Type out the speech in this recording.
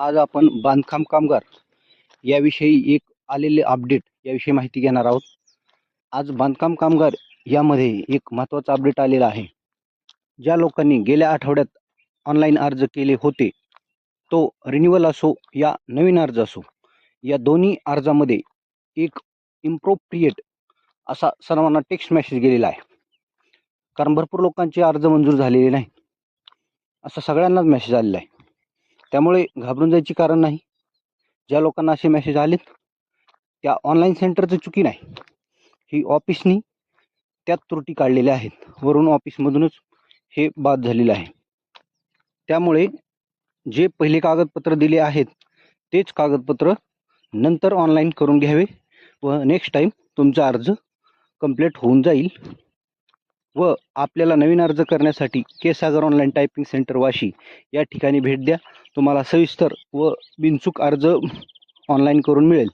आज आपण बांधकाम कामगार याविषयी एक आलेले अपडेट याविषयी माहिती घेणार आहोत. आज बांधकाम कामगार यामध्ये एक महत्त्वाचा अपडेट आलेला आहे. ज्या लोकांनी गेल्या आठवड्यात ऑनलाईन अर्ज केले होते, तो रिन्युअल असो या नवीन अर्ज असो, या दोन्ही अर्जामध्ये एक इम्प्रोप्रिएट असा सर्वांना टेक्स्ट मेसेज गेलेला आहे. कारण भरपूर लोकांचे अर्ज मंजूर झालेले नाही, असा सगळ्यांनाच मेसेज आलेला आहे. त्यामुळे घाबरून जायची कारण नाही. ज्या लोकांना असे मेसेज आलेत त्या ऑनलाईन सेंटरची चुकी नाही, ही ऑफिसनी त्यात त्रुटी काढलेल्या आहेत. वरून ऑफिसमधूनच हे बाद झालेलं आहे. त्यामुळे जे पहिले कागदपत्र दिले आहेत तेच कागदपत्र नंतर ऑनलाईन करून घ्यावे व नेक्स्ट टाईम तुमचा अर्ज कंप्लीट होऊन जाईल. व आपल्याला नवीन अर्ज करण्यासाठी के सागर ऑनलाईन टायपिंग सेंटर वाशी या ठिकाणी भेट द्या. तुम्हाला सविस्तर व बिनचूक अर्ज ऑनलाईन करून मिळेल.